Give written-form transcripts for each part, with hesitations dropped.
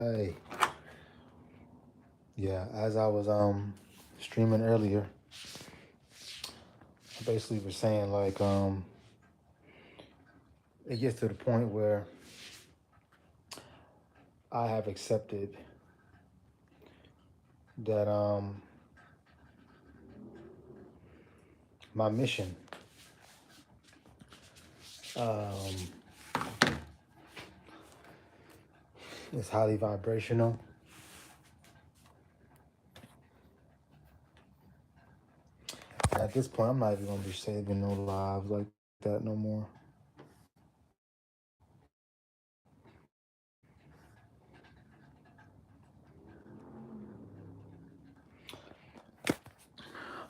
Hey, yeah, as I was streaming earlier, I basically was saying like it gets to the point where I have accepted that my mission um is highly vibrational. And at this point, I'm not even gonna be saving no lives like that no more.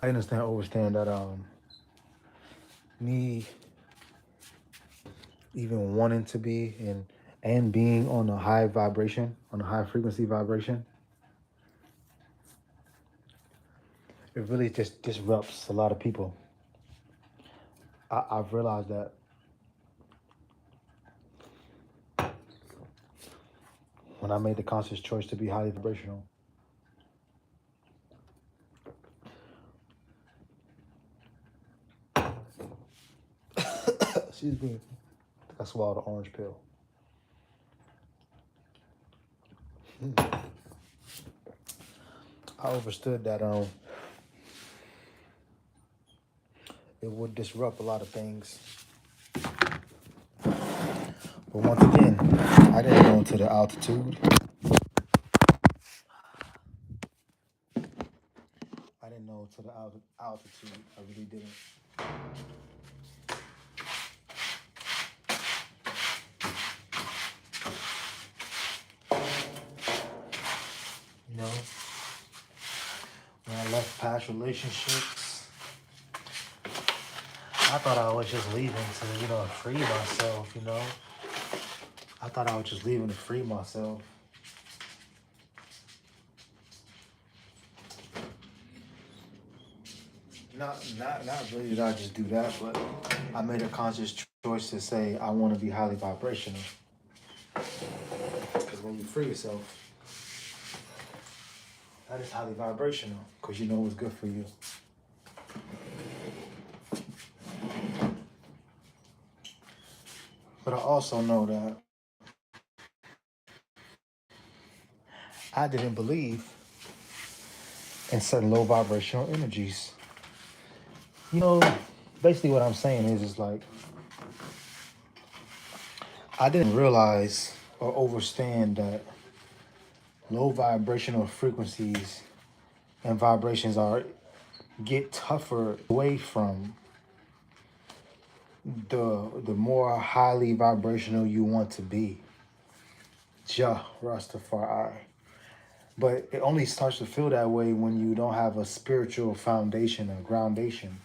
I understand that me even wanting to be and being on a high vibration, on a high frequency vibration, it really just disrupts a lot of people. I've realized that when I made the conscious choice to be highly vibrational, excuse me, I swallowed an orange pill. I understood that it would disrupt a lot of things. But once again, I didn't go into the altitude. I didn't know to the altitude. I really didn't. You know, when I left past relationships, I thought I was just leaving to, free myself, I thought I was just leaving to free myself. Not really did I just do that, but I made a conscious choice to say I want to be highly vibrational. Because when you free yourself, that is highly vibrational. Because you know what's good for you. But I also know that I didn't believe in certain low vibrational energies. You know, basically what I'm saying is like I didn't realize or understand that low vibrational frequencies and vibrations are get tougher away from the more highly vibrational you want to be. Rastafari. But it only starts to feel that way when you don't have a spiritual foundation or groundation.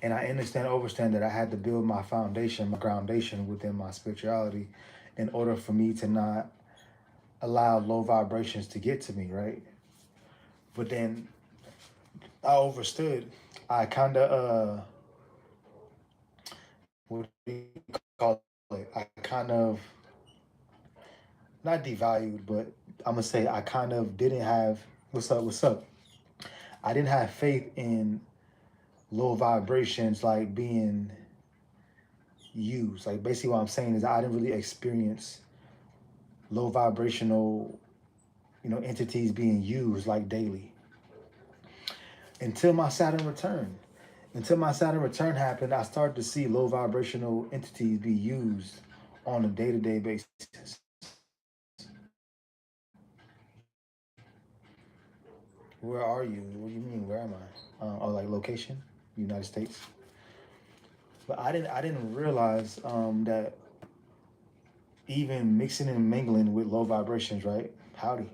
And I understand that I had to build my foundation, my groundation within my spirituality in order for me to not allow low vibrations to get to me, right? But then I overstood. I kind of, what do you call it? I kind of, not devalued, but I'm going to say I kind of didn't have, what's up? I didn't have faith in low vibrations like being used. Like basically what I'm saying is I didn't really experience low vibrational, entities being used like daily until my Saturn return. Until my Saturn return happened, I started to see low vibrational entities be used on a day-to-day basis. Where are you? What do you mean? Where am I? Oh, like location, United States. But I didn't realize that even mixing and mingling with low vibrations, right? Howdy.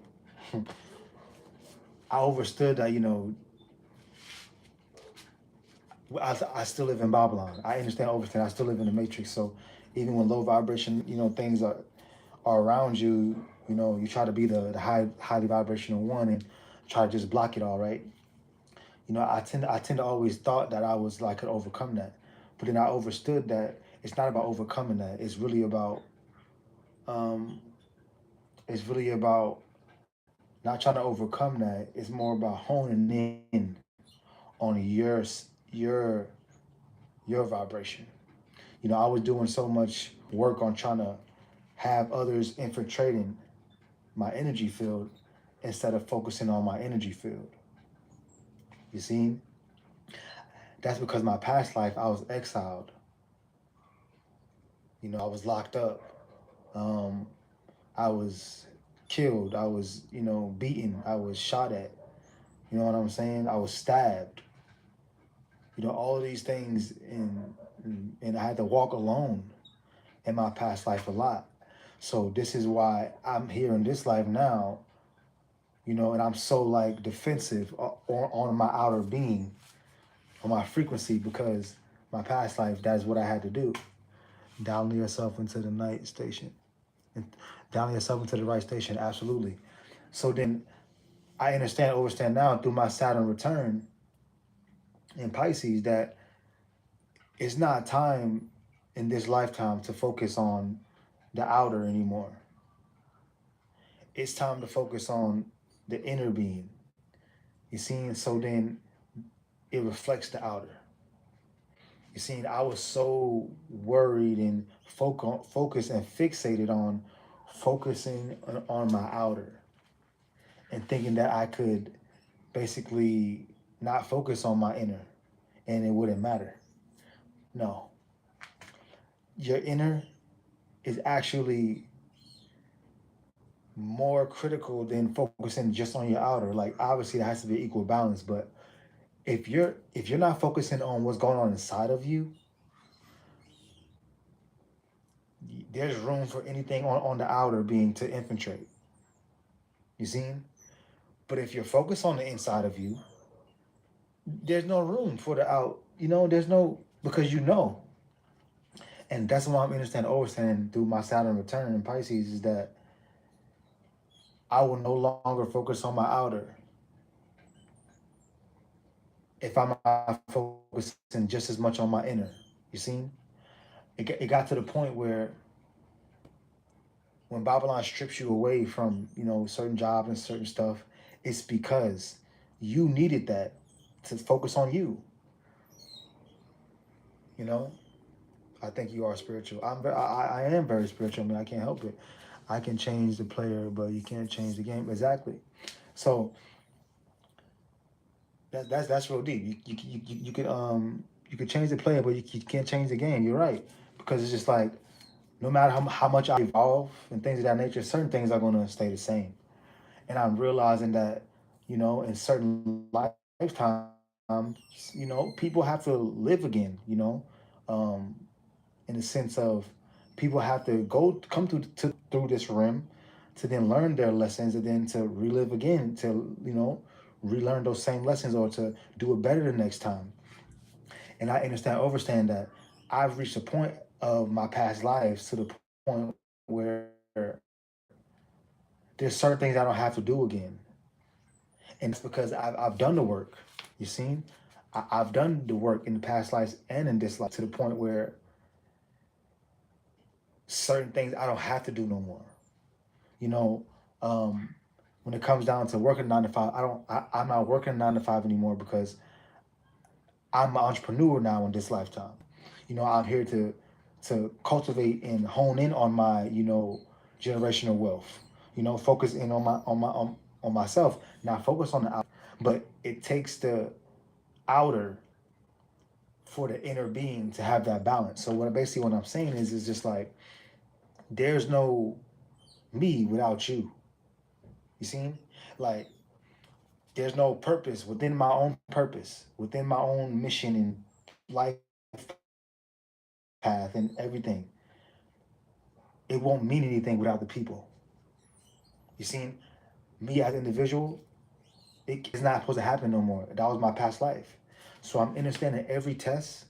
I understood that, I still live in Babylon. I understand. I still live in the matrix. So even when low vibration, things are around you, you try to be the highly vibrational one and try to just block it all, right? I tend to always thought that I was like could overcome that, but then I understood that it's not about overcoming that. It's really about um, it's really about not trying to overcome that. It's more about honing in on your vibration. You know, I was doing so much work on trying to have others infiltrating my energy field instead of focusing on my energy field. You see, that's because my past life I was exiled. You know, I was locked up. Um, I was killed. I was, beaten. I was shot at. You know what I'm saying? I was stabbed. You know, all of these things, and I had to walk alone in my past life a lot. So this is why I'm here in this life now, and I'm so like defensive on my outer being, on my frequency, because my past life, that's what I had to do. Down yourself into the night station. And down yourself into the right station, absolutely. So then I understand now through my Saturn return in Pisces that it's not time in this lifetime to focus on the outer anymore. It's time to focus on the inner being. You see, and so then it reflects the outer. You see, I was so worried and focused and fixated on focusing on my outer and thinking that I could basically not focus on my inner and it wouldn't matter. No, your inner is actually more critical than focusing just on your outer. Like obviously there has to be equal balance, but if you're not focusing on what's going on inside of you, there's room for anything on the outer being to infiltrate. You see? But if you're focused on the inside of you, there's no room for the out. There's no, because and that's why I'm understanding through my Saturn return in Pisces is that I will no longer focus on my outer if I'm not focusing just as much on my inner. You see? It got to the point where when Babylon strips you away from, certain jobs and certain stuff, it's because you needed that to focus on you. You know, I think you are spiritual. I am very spiritual. I mean, I can't help it. I can change the player, but you can't change the game. Exactly. So that's real deep. You could change the player, but you can't change the game. You're right, because it's just like no matter how much I evolve and things of that nature, certain things are gonna stay the same. And I'm realizing that, in certain lifetimes, people have to live again. Um, in the sense of people have to come through this rim to then learn their lessons and then to relive again to relearn those same lessons or to do it better the next time. And I understand that I've reached a point of my past lives to the point where there's certain things I don't have to do again. And that's because I've done the work. You see, I've done the work in the past lives and in this life to the point where certain things I don't have to do no more. You know, um, when it comes down to working 9 to 5, I'm not working 9 to 5 anymore because I'm an entrepreneur now in this lifetime. I'm here to cultivate and hone in on my, generational wealth. Focus in on myself, not focus on the outer. But it takes the outer for the inner being to have that balance. So what I'm saying is just like there's no me without you. You see? Like there's no purpose within my own purpose, within my own mission and life path and everything. It won't mean anything without the people. You see? Me as an individual, it's not supposed to happen no more. That was my past life. So I'm understanding every test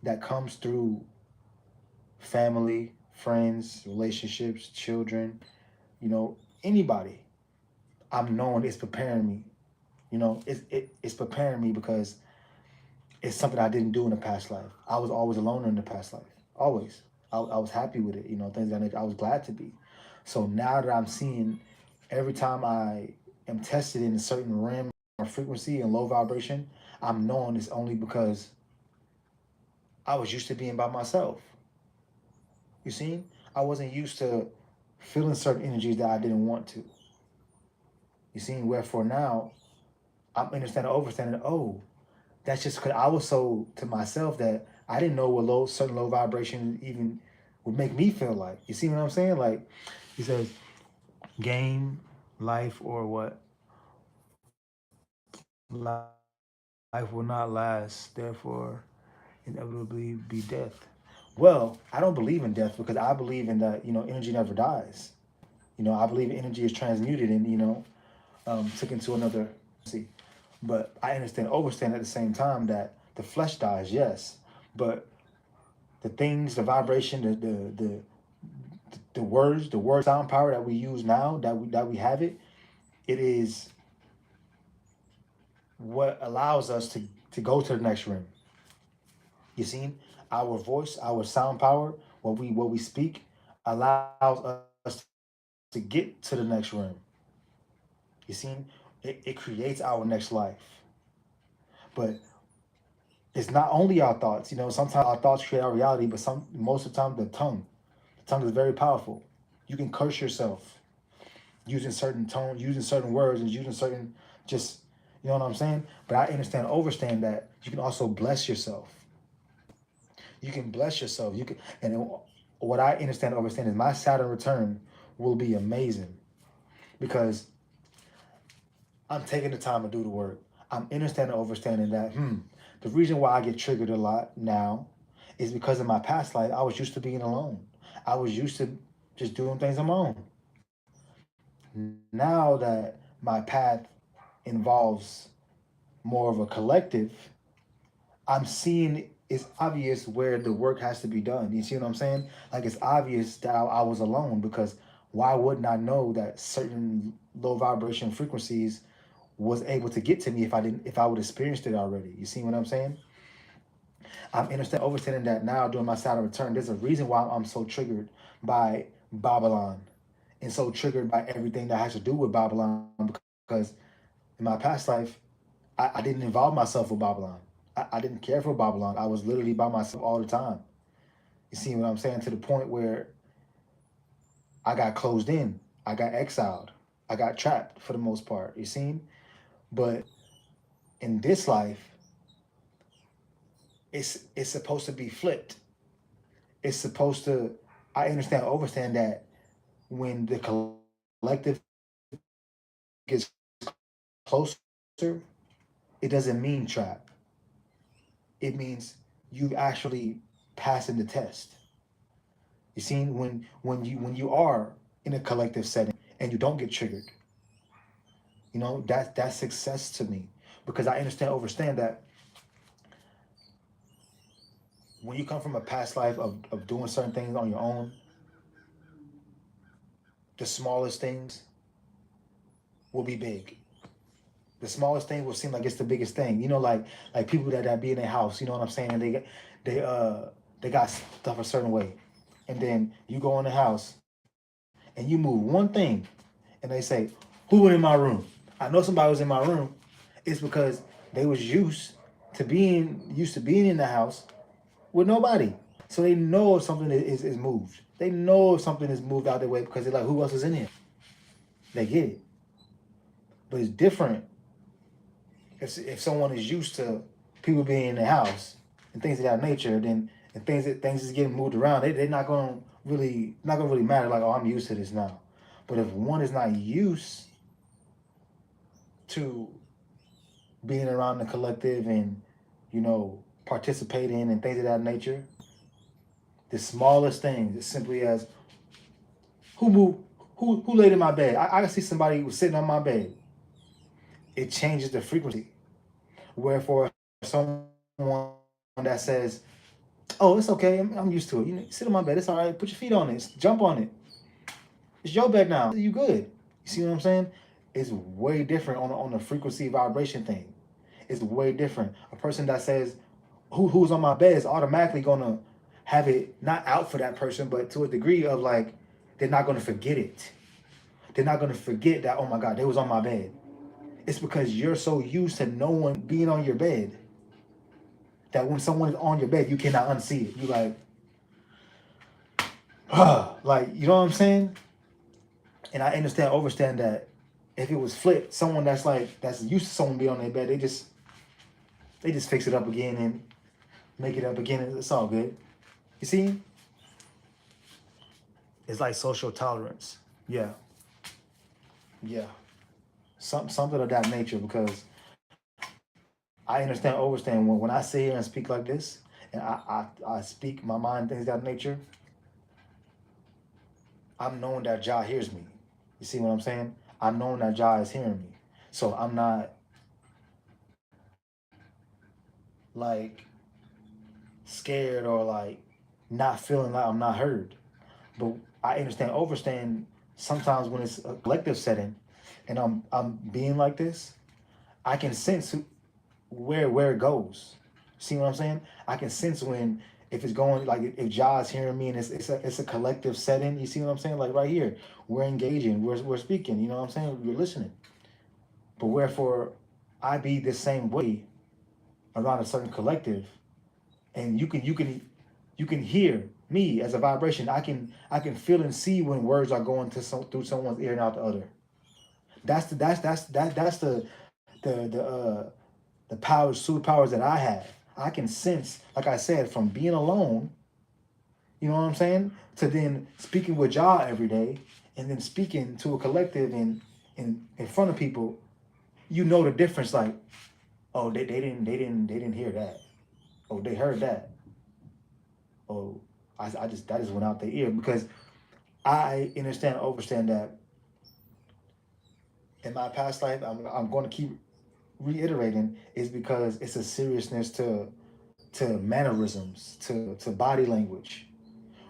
that comes through family, friends, relationships, children, anybody. I'm knowing it's preparing me. It's preparing me because it's something I didn't do in the past life. I was always alone in the past life. Always. I was happy with it, things that I was glad to be. So now that I'm seeing every time I am tested in a certain realm or frequency and low vibration, I'm knowing it's only because I was used to being by myself. You see? I wasn't used to feeling certain energies that I didn't want to. You see? Wherefore now I'm understanding, overstanding, oh, that's just because I was so to myself that I didn't know what certain low vibration even would make me feel like. You see what I'm saying? Like he says, game, life, or what? Life will not last, therefore inevitably be death. Well, I don't believe in death because I believe in that, energy never dies. I believe energy is transmuted and, took into another frequency. But I understand, overstand at the same time that the flesh dies, yes. But the things, the vibration, the words, the word sound power that we use now, that we have it, it is what allows us to go to the next room. You see, our voice, our sound power, what we speak, allows us to get to the next room. You see, it creates our next life. But it's not only our thoughts. Sometimes our thoughts create our reality, but most of the time the tongue is very powerful. You can curse yourself using certain tone, using certain words, and using certain just, you know what I'm saying. But I understand, overstand that you can also bless yourself. You can bless yourself. You can, and what I understand, overstand is my Saturn return will be amazing because I'm taking the time to do the work. I'm understanding, overstanding that the reason why I get triggered a lot now is because in my past life I was used to being alone. I was used to just doing things on my own. Now that my path involves more of a collective, I'm seeing it's obvious where the work has to be done. You see what I'm saying? Like it's obvious that I was alone because why wouldn't I know that certain low vibration frequencies was able to get to me if I would experienced it already. You see what I'm saying? I'm understanding that now during my Saturn return, there's a reason why I'm so triggered by Babylon and so triggered by everything that has to do with Babylon because in my past life, I didn't involve myself with Babylon. I didn't care for Babylon. I was literally by myself all the time. You see what I'm saying? To the point where I got closed in, I got exiled, I got trapped for the most part. You see? But in this life, it's supposed to be flipped. It's supposed to. I understand, overstand that when the collective gets closer, it doesn't mean trap. It means you've actually passing the test. You see, when you are in a collective setting and you don't get triggered, that's success to me because I understand, overstand that when you come from a past life of doing certain things on your own, the smallest things will be big. The smallest thing will seem like it's the biggest thing. Like people that be in their house, you know what I'm saying? And they got stuff a certain way. And then you go in the house and you move one thing and they say, who went in my room? I know somebody was in my room. It's because they was used to being in the house with nobody. So they know if something is moved. They know if something is moved out their way because they're like, who else is in here? They get it. But it's different if someone is used to people being in the house and things of that nature, then and things is getting moved around, they're not gonna really matter. Like, oh, I'm used to this now. But if one is not used to being around the collective and participating and things of that nature, the smallest things, as simply as who moved, who laid in my bed. I can see somebody who was sitting on my bed. It changes the frequency. Wherefore, someone that says, "Oh, it's okay. I'm used to it. Sit on my bed. It's all right. Put your feet on it. Jump on it. It's your bed now. You good?" You see what I'm saying? It's way different on the frequency vibration thing. It's way different. A person that says, "Who's on my bed?" is automatically gonna have it not out for that person, but to a degree of like they're not going to forget it. They're not going to forget that, oh my God, they was on my bed. It's because you're so used to no one being on your bed that when someone is on your bed, you cannot unsee it. You like, like, you know what I'm saying? And I understand that if it was flipped, someone that's used to someone being on their bed, they just fix it up again and make it up again. It's all good. You see? It's like social tolerance. Yeah. Yeah. Something of that nature, because I understand when I sit here and speak like this, and I speak my mind, things of that nature, I'm knowing that Jah hears me. You see what I'm saying? I'm knowing that Jah is hearing me. So I'm not like scared or like not feeling like I'm not heard. But I understand sometimes when it's a collective setting and I'm being like this, I can sense where it goes. See what I'm saying? I can sense when, if it's going, like if Jah's hearing me and it's a collective setting. You see what I'm saying? Like right here, we're engaging, we're speaking. You know what I'm saying? You're listening. But wherefore, I be the same way around a certain collective, and you can hear me as a vibration. I can feel and see when words are going through someone's ear and out the other. That's the powers, superpowers that I have. I can sense, like I said, from being alone, you know what I'm saying, to then speaking with Jah every day, and then speaking to a collective in front of people. You know the difference. Like, oh, they didn't hear that. Oh, they heard that. Oh, I just that just went out their ear, because I understand that in my past life, I'm going to keep reiterating, is because it's a seriousness to mannerisms, to body language.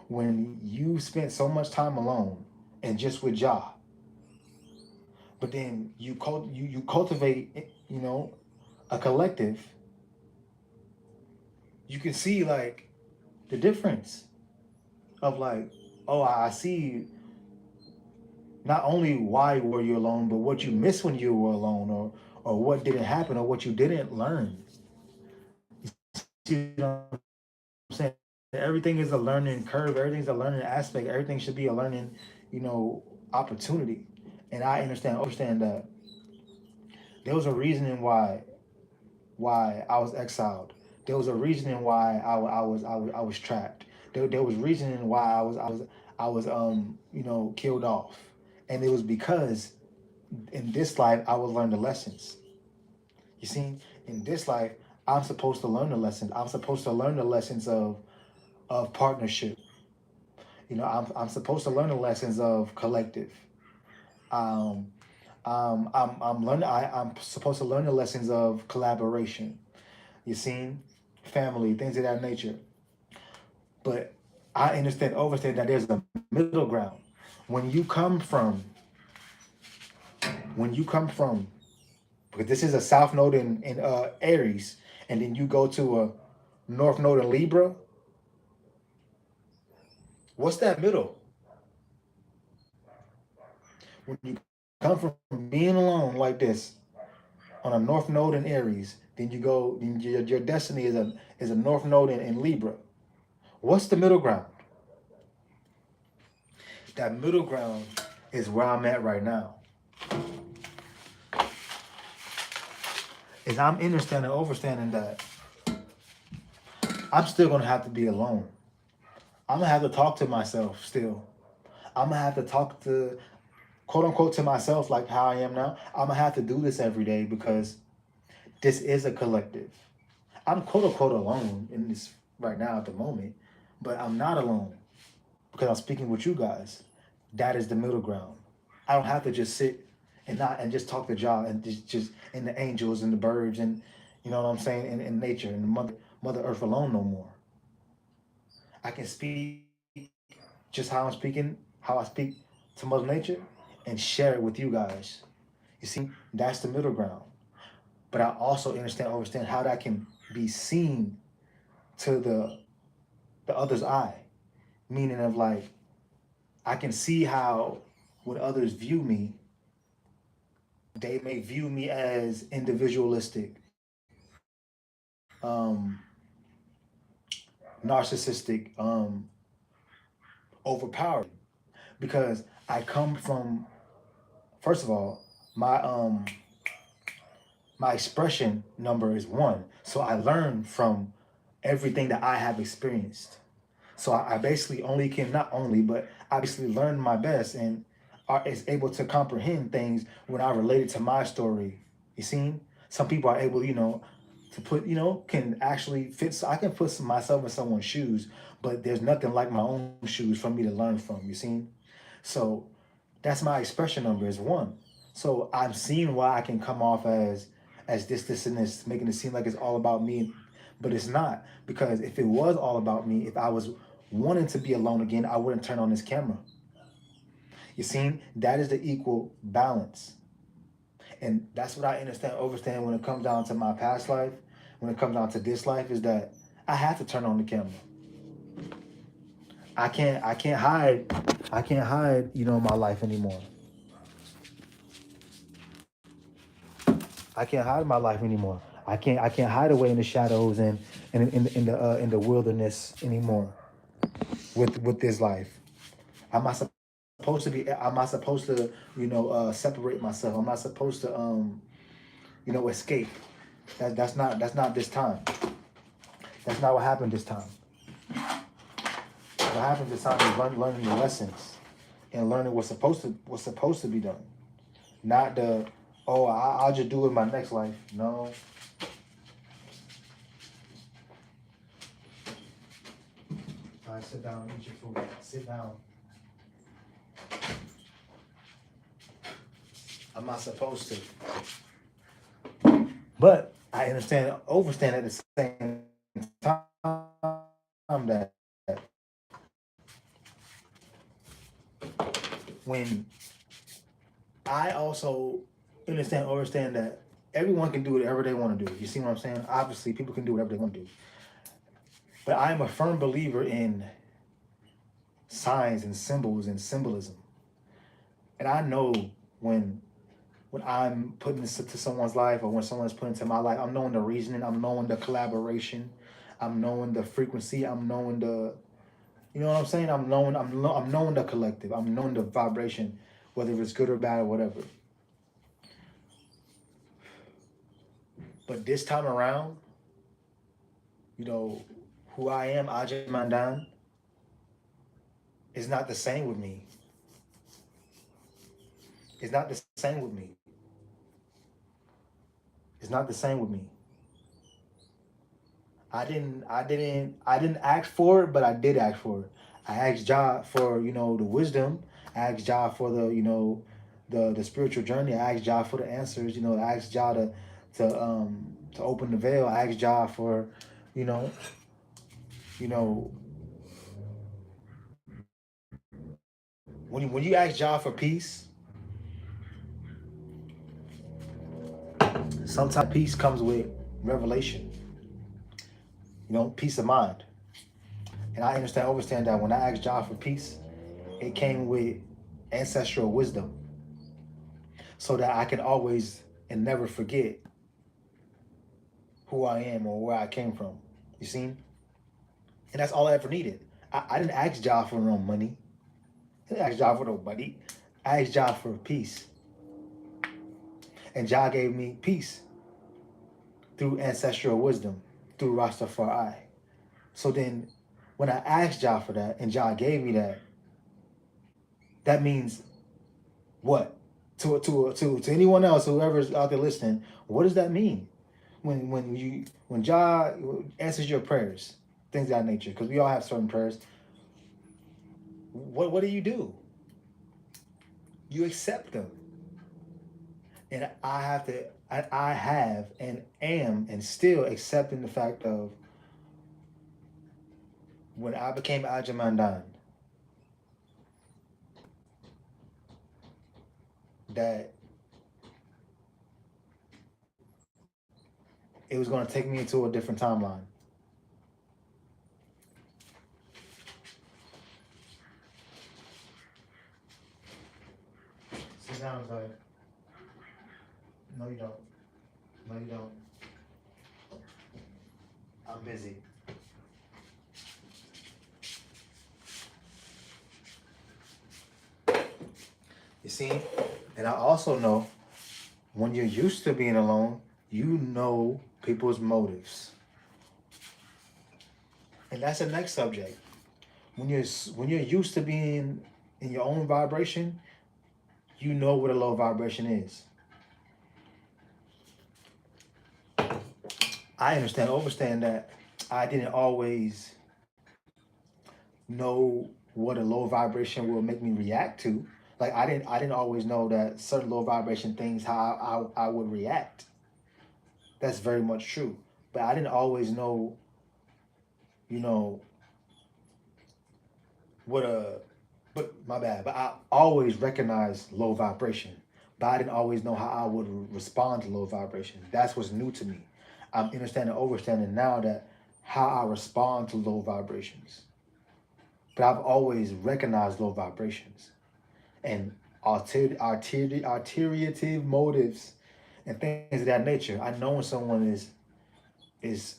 When you spent so much time alone and just with Jah, but then you cultivate, a collective, you can see like the difference of like, oh, I see not only why were you alone, but what you missed when you were alone, or what didn't happen, or what you didn't learn. You see what I'm saying? Everything is a learning curve. Everything's a learning aspect. Everything should be a learning, opportunity. And I understand that there was a reasoning why I was exiled. There was a reasoning why I was trapped. There was reasoning why I was killed off, and it was because in this life I would learn the lessons. You see, in this life I'm supposed to learn the lessons. I'm supposed to learn the lessons of partnership. I'm supposed to learn the lessons of collective. Um, I'm learning. I'm supposed to learn the lessons of collaboration. You see, family, things of that nature. But I understand that there's a middle ground. When you come from, when you come from, because this is a South Node in Aries, and then you go to a North Node in Libra. What's that middle? When you come from being alone like this on a North Node in Aries, then you go, then your destiny is a North Node in Libra. What's the middle ground? That middle ground is where I'm at right now. Is I'm understanding that I'm still gonna have to be alone. I'm gonna have to talk to myself still. I'm gonna have to talk to, quote unquote, to myself like how I am now. I'm gonna have to do this every day, because this is a collective. I'm quote unquote alone in this right now at the moment, but I'm not alone because I'm speaking with you guys. That is the middle ground. I don't have to just sit and just talk to Jah and just in the angels and the birds and, you know what I'm saying, in nature and the mother earth alone no more. I can speak just how I'm speaking, how I speak to Mother Nature, and share it with you guys. You see, that's the middle ground. But I also understand how that can be seen to the other's eye, meaning of like, I can see how when others view me, they may view me as individualistic, um, narcissistic, overpowering, because I come from, first of all, my my expression number is one. So I learn from everything that I have experienced. So I basically only can, not only, but I basically learn my best and is able to comprehend things when I relate it to my story. You see, some people are able, to put, can actually fit. I can put myself in someone's shoes, but there's nothing like my own shoes for me to learn from. You see, so that's my expression number is one. So I'm seeing why I can come off as this, and this, making it seem like it's all about me, but it's not. Because if it was all about me, if I was wanting to be alone again, I wouldn't turn on this camera. You see, that is the equal balance. And that's what I understand when it comes down to my past life, when it comes down to this life, is that I have to turn on the camera. I can't hide, my life anymore. I can't hide my life anymore. I can't hide away in the shadows and in the wilderness anymore with this life. I'm not supposed to be. I'm not supposed to separate myself. I'm not supposed to escape. That's not this time. That's not what happened this time. What happened this time is learning the lessons and learning what's supposed to be done. Not the, oh, I'll just do it in my next life. No. All right, sit down, eat your food. Sit down. I'm not supposed to. But I overstand at the same time that when I also understand that everyone can do whatever they want to do. You see what I'm saying? Obviously, people can do whatever they want to do. But I am a firm believer in signs and symbols and symbolism. And I know when I'm putting this to someone's life, or when someone's putting into my life, I'm knowing the reasoning, I'm knowing the collaboration, I'm knowing the frequency, I'm knowing the, you know what I'm saying? I'm knowing the collective, I'm knowing the vibration, whether it's good or bad or whatever. But this time around, you know, who I am, Ajay Mandan, is not the same with me. It's not the same with me. It's not the same with me. I didn't ask for it, but I did ask for it. I asked Jah for, the wisdom. I asked Jah for the, the spiritual journey. I asked Jah for the answers. I asked Jah to open the veil. I asked Jah for, you know, you know, when you ask Jah for peace, sometimes peace comes with revelation. Peace of mind. And I understand that when I asked Jah for peace, it came with ancestral wisdom, so that I can always and never forget who I am or where I came from. You see? And that's all I ever needed. I didn't ask Jah for no money. I didn't ask Jah for no money. I asked Jah for peace. And Jah gave me peace through ancestral wisdom, through Rastafari. So then when I asked Jah for that and Jah gave me that, that means what? To anyone else, whoever's out there listening, what does that mean? When Jah answers your prayers, things of that nature, because we all have certain prayers. What do? You accept them, and I have and am and still accepting the fact of when I became Ajamandan, that it was going to take me into a different timeline. sounds like, no, you don't. No, you don't. I'm busy. You see? And I also know when you're used to being alone, you know people's motives. And that's the next subject. When you're used to being in your own vibration, you know what a low vibration is. I understand that I didn't always know what a low vibration will make me react to. Like I didn't always know that certain low vibration things how I would react. That's very much true. But I didn't always know, you know, what a but my bad. But I always recognized low vibration. But I didn't always know how I would respond to low vibration. That's what's new to me. I'm understanding now that how I respond to low vibrations. But I've always recognized low vibrations and arteriative motives and things of that nature. I know when someone is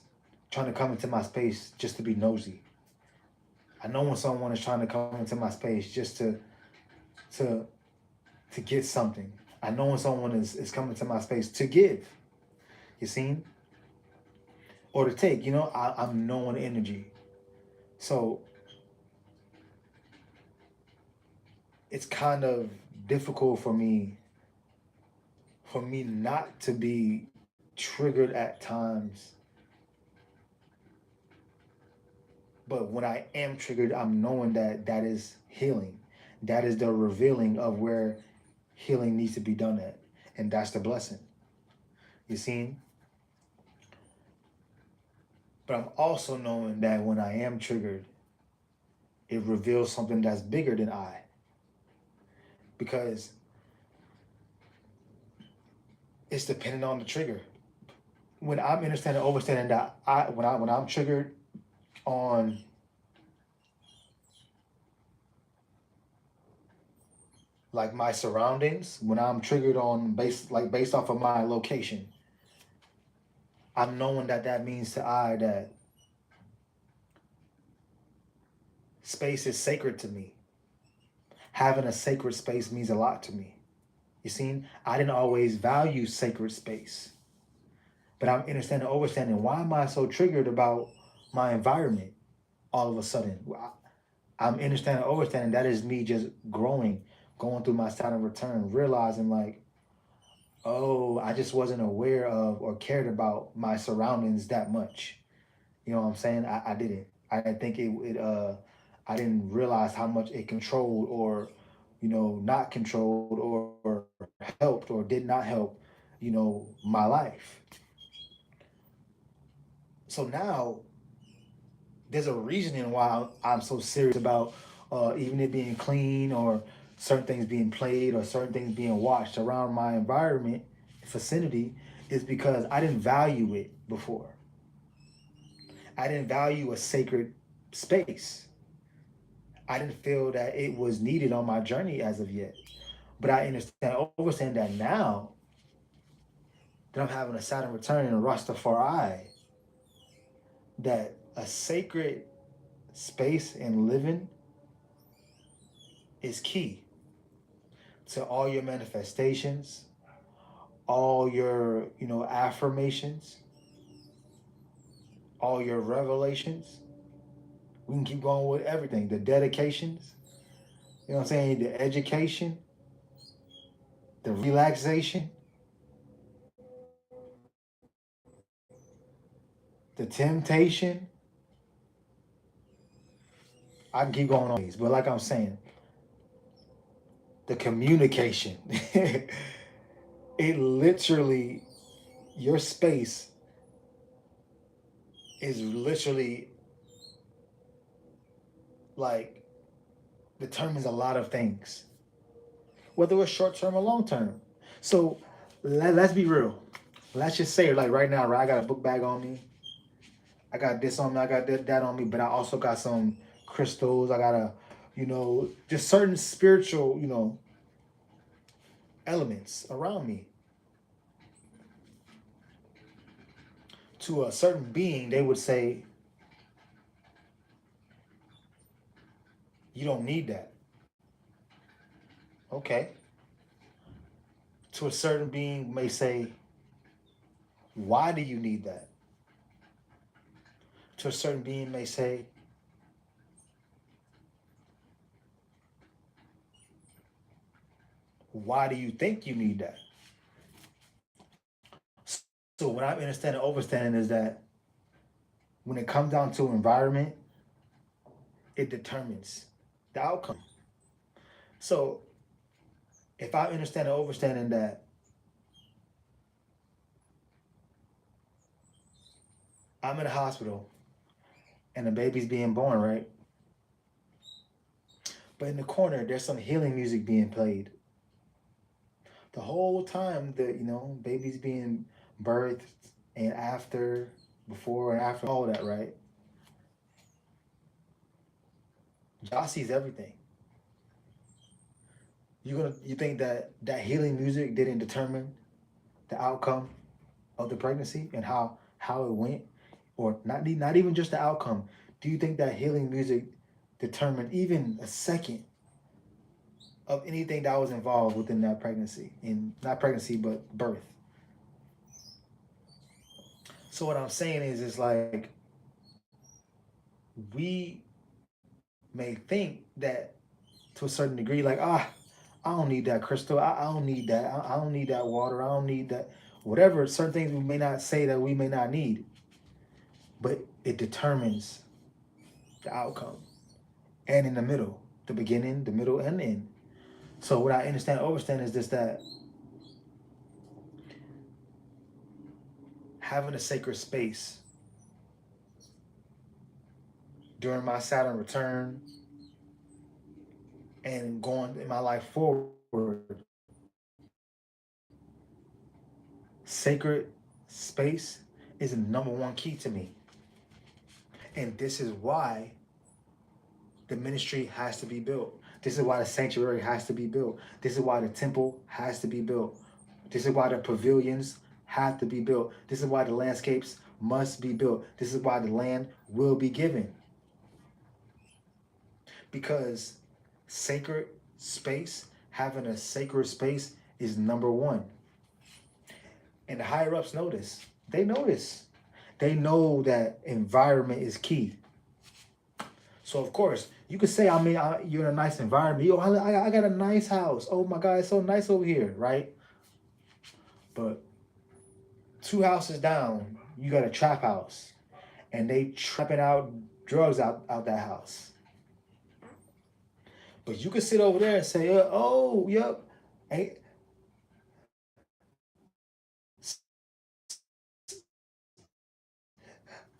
trying to come into my space just to be nosy. I know when someone is trying to come into my space just to to get something. I know when someone is coming to my space to give. You see? Or to take, I'm knowing energy. So it's kind of difficult for me not to be triggered at times. But when I am triggered, I'm knowing that that is healing. That is the revealing of where healing needs to be done at. And that's the blessing. You see? But I'm also knowing that when I am triggered, it reveals something that's bigger than I. Because it's dependent on the trigger. When I'm understanding that when I'm triggered on like my surroundings, when I'm triggered on based off of my location, I'm knowing that that means to I that space is sacred to me. Having a sacred space means a lot to me. You see, I didn't always value sacred space, but I'm understanding why am I so triggered about my environment all of a sudden. I'm understanding that is me just growing, going through my Saturn return, realizing like, oh, I just wasn't aware of or cared about my surroundings that much. You know what I'm saying? I didn't. I didn't think I didn't realize how much it controlled or, not controlled or helped or did not help, my life. So now there's a reasoning why I'm so serious about even it being clean or certain things being played or certain things being watched around my environment, vicinity, is because I didn't value it before. I didn't value a sacred space. I didn't feel that it was needed on my journey as of yet. But I understand that now that I'm having a Saturn return in a Rastafari, that a sacred space and living is key to all your manifestations, all your, affirmations, all your revelations. We can keep going with everything. The dedications, you know what I'm saying? The education, the relaxation, the temptation. I can keep going on these, but like I'm saying, the communication. It literally, your space is literally like determines a lot of things, whether it's short term or long term. So let's be real. Let's just say, like right now, right? I got a book bag on me. I got this on me. I got that on me. But I also got some crystals. I got just certain spiritual, elements around me. To a certain being, they would say, you don't need that. Okay. To a certain being may say, why do you need that? To a certain being may say, why do you think you need that? So what I understand and overstanding is that when it comes down to environment, it determines the outcome. So if I understand and overstanding that I'm in a hospital and the baby's being born, right? But in the corner, there's some healing music being played. The whole time that, baby's being birthed and after, before and after, all that, right? Josh sees everything. You think that that healing music didn't determine the outcome of the pregnancy and how it went, or not even just the outcome? Do you think that healing music determined even a second of anything that was involved within that pregnancy, in not pregnancy but birth? So what I'm saying is, it's like we may think that to a certain degree, like, I don't need that crystal. I don't need that. I don't need that water. I don't need that. Whatever, certain things we may not say that we may not need, but it determines the outcome. And in the middle, the beginning, the middle, and the end. So what I understand, overstand is this, that having a sacred space during my Saturn return and going in my life forward, sacred space is the number one key to me. And this is why the ministry has to be built. This is why the sanctuary has to be built. This is why the temple has to be built. This is why the pavilions have to be built. This is why the landscapes must be built. This is why the land will be given. Because sacred space, having a sacred space is number one. And the higher ups know this. They know this. They know that environment is key. So of course, you could say, you're in a nice environment. Yo, I got a nice house. Oh my God, it's so nice over here, right? But 2 houses down, you got a trap house, and they trapping out drugs out that house. But you could sit over there and say, oh, yep, hey,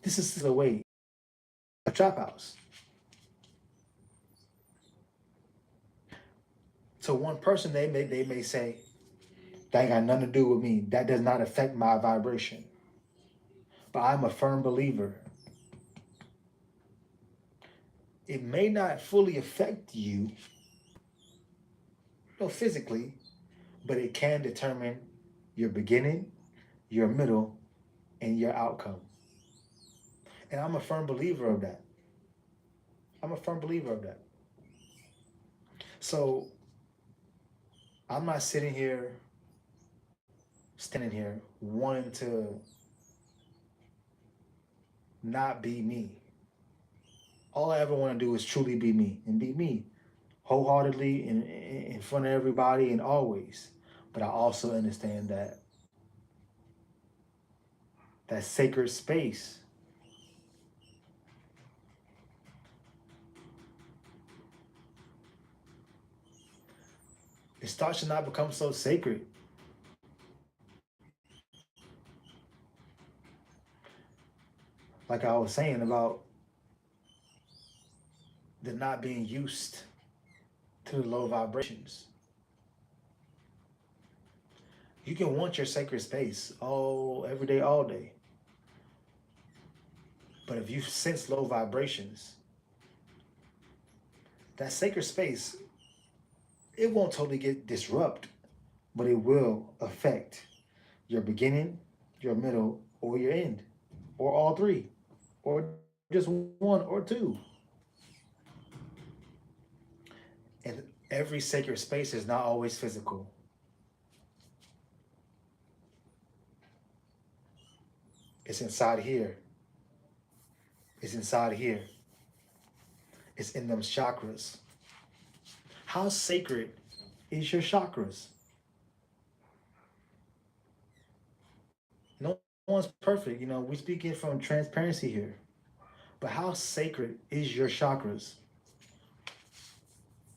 this is the way, a trap house. To one person, they may say, that ain't got nothing to do with me. That does not affect my vibration. But I'm a firm believer. It may not fully affect you, physically, but it can determine your beginning, your middle, and your outcome. And I'm a firm believer of that. I'm a firm believer of that. So I'm not sitting here, standing here, wanting to not be me. All I ever want to do is truly be me, and be me wholeheartedly in front of everybody and always. But I also understand that that sacred space, it starts to not become so sacred. Like I was saying about the not being used to the low vibrations. You can want your sacred space all every day, all day. But if you sense low vibrations, that sacred space, it won't totally get disrupted. but it will affect your beginning, your middle, or your end, or all three, or just one or two. And every sacred space is not always physical. It's inside here. It's inside here. It's in them chakras. How sacred is your chakras? No one's perfect. You know, we speaking from transparency here. But how sacred is your chakras?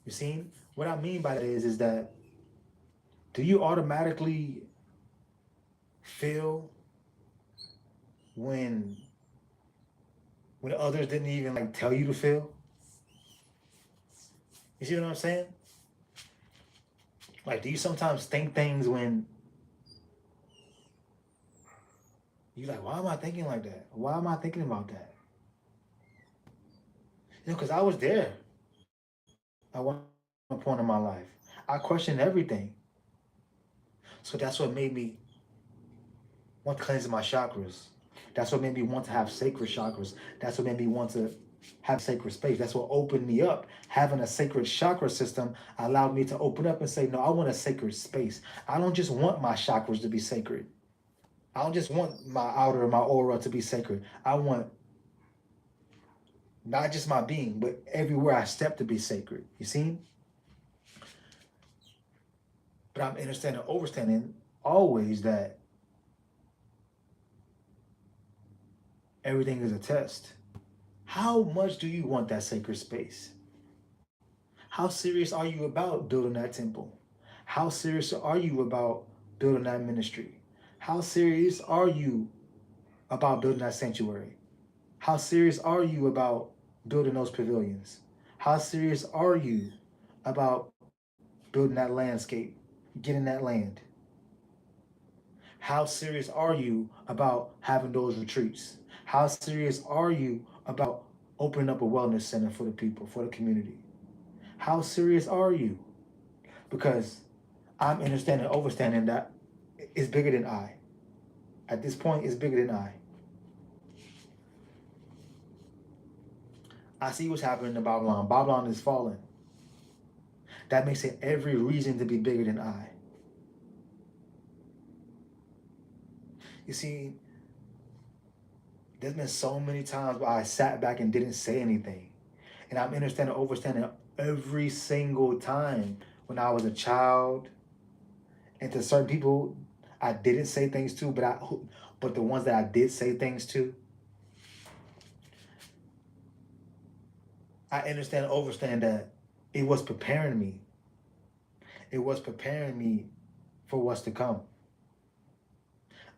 You see? What I mean by that is that do you automatically feel when when others didn't even like tell you to feel? You see what I'm saying? Like, do you sometimes think things when you're like, why am I thinking like that? Why am I thinking about that? You know, because I was there at one point in my life. I questioned everything. So that's what made me want to cleanse my chakras. That's what made me want to have sacred chakras. That's what made me want to have sacred space. That's what opened me up. Having a sacred chakra system allowed me to open up and say, no, I want a sacred space. I don't just want my chakras to be sacred. I don't just want my outer, my aura to be sacred. I want not just my being, but everywhere I step to be sacred. You see? But I'm understanding, overstanding always that everything is a test. How much do you want that sacred space? How serious are you about building that temple? How serious are you about building that ministry? How serious are you about building that sanctuary? How serious are you about building those pavilions? How serious are you about building that landscape, getting that land? How serious are you about having those retreats? How serious are you about opening up a wellness center for the people, for the community? How serious are you? Because I'm understanding, overstanding that it's bigger than I. At this point, it's bigger than I. I see what's happening to Babylon. Babylon is falling. That makes it every reason to be bigger than I. You see, there's been so many times where I sat back and didn't say anything. And I'm understanding, overstanding every single time when I was a child. And to certain people, I didn't say things to, but the ones that I did say things to, I understand, overstand that it was preparing me. It was preparing me for what's to come.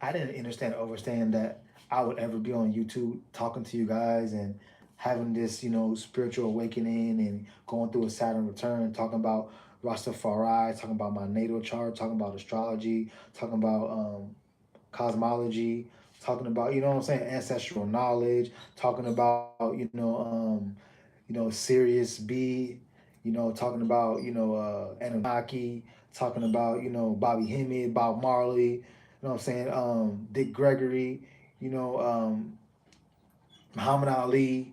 I didn't understand, overstand that I would ever be on YouTube talking to you guys and having this, you know, spiritual awakening and going through a Saturn return, talking about RASTAFARI, talking about my natal chart, talking about astrology, talking about cosmology, talking about, you know what I'm saying, ancestral knowledge, talking about, Sirius B, talking about, Anunnaki, talking about, Bobby Hemmett, Bob Marley, you know what I'm saying, Dick Gregory, you know, Muhammad Ali,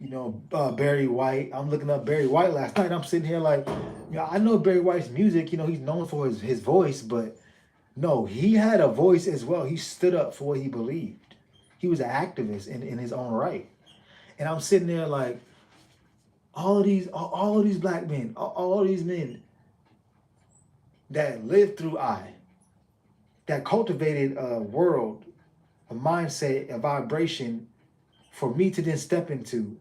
Barry White. I'm looking up Barry White last night. I'm sitting here like, I know Barry White's music, he's known for his voice, but no, he had a voice as well. He stood up for what he believed. He was an activist in his own right. And I'm sitting there like, all of these black men, all of these men that lived through I, that cultivated a world, a mindset, a vibration for me to then step into,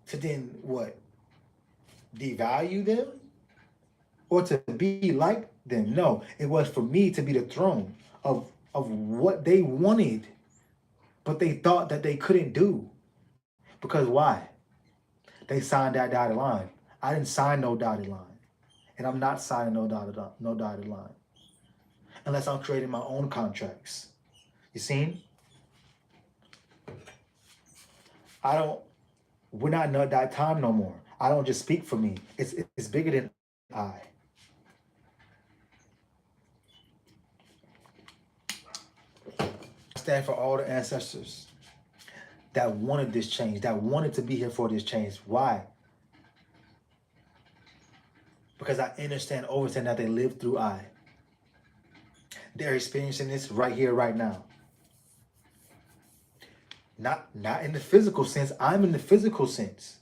to then what? Devalue them? Or to be like them? No, it was for me to be the throne of what they wanted, but they thought that they couldn't do. Because why? They signed that dotted line. I didn't sign no dotted line. And I'm not signing no dotted line. Unless I'm creating my own contracts. You seen? I don't, we're not in that time no more. I don't just speak for me. It's bigger than I. stand for all the ancestors that wanted this change, that wanted to be here for this change. Why? Because I understand that they lived through I. They're experiencing this right here, right now. Not in the physical sense. I'm in the physical sense.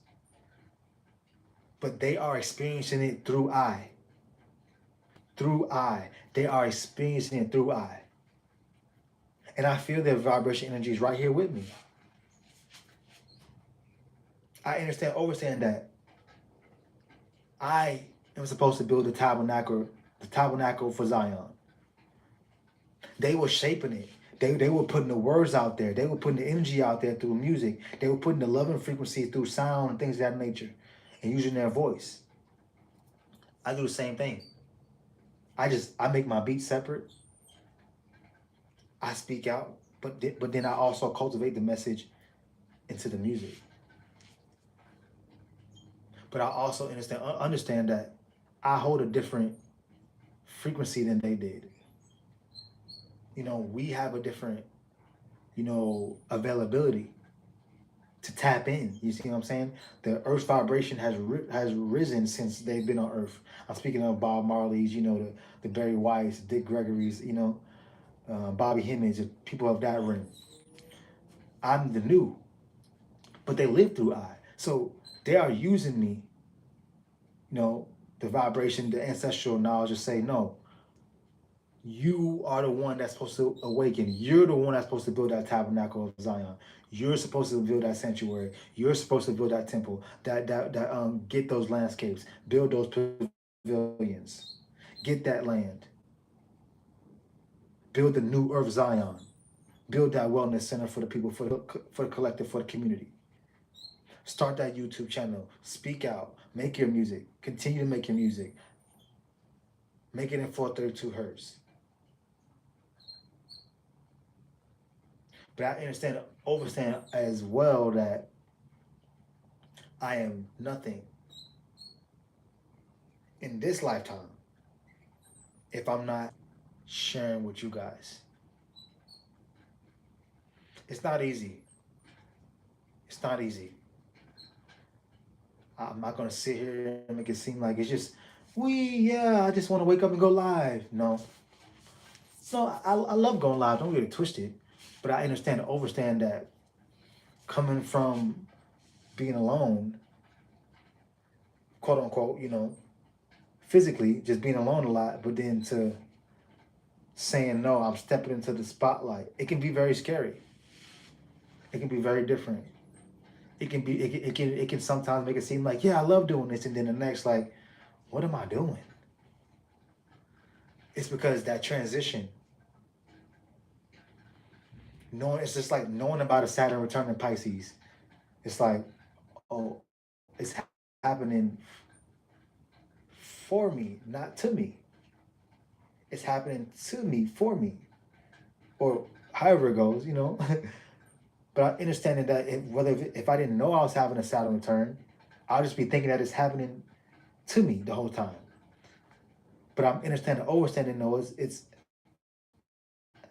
But they are experiencing it through I. Through I. They are experiencing it through I. And I feel their vibration energies right here with me. I understand that I am supposed to build the tabernacle for Zion. They were shaping it. They were putting the words out there. They were putting the energy out there through music. They were putting the loving frequency through sound and things of that nature, and using their voice. I do the same thing. I make my beats separate. I speak out, but then I also cultivate the message into the music. But I also understand that I hold a different frequency than they did. We have a different, availability to tap in. You see what I'm saying? The Earth's vibration has risen since they've been on Earth. I'm speaking of Bob Marley's, the Barry White's, Dick Gregory's, Bobby Hemmings, people of that ring. I'm the new, but they live through I. So they are using me, the vibration, the ancestral knowledge to say, no, you are the one that's supposed to awaken. You're the one that's supposed to build that tabernacle of Zion. You're supposed to build that sanctuary. You're supposed to build that temple, that get those landscapes, build those pavilions, get that land, build the new earth Zion, build that wellness center for the people, for the collective, for the community. Start that YouTube channel. Speak out. Make your music. Continue to make your music. Make it in 432 hertz. But I understand as well that I am nothing in this lifetime if I'm not sharing with you guys. It's not easy. It's not easy. I'm not going to sit here and make it seem like it's just, I just want to wake up and go live. No. So I love going live. Don't get it twisted. But I understand that coming from being alone, quote unquote, physically just being alone a lot, but then to saying, no, I'm stepping into the spotlight. It can be very scary. It can be very different. It can sometimes make it seem like, yeah, I love doing this. And then the next, like, what am I doing? It's because that transition, it's just like knowing about a Saturn return in Pisces. It's like, oh, it's happening for me, not to me. It's happening to me, for me. Or however it goes, But I understand that if I didn't know I was having a Saturn return, I'll just be thinking that it's happening to me the whole time. But I'm understanding though, it's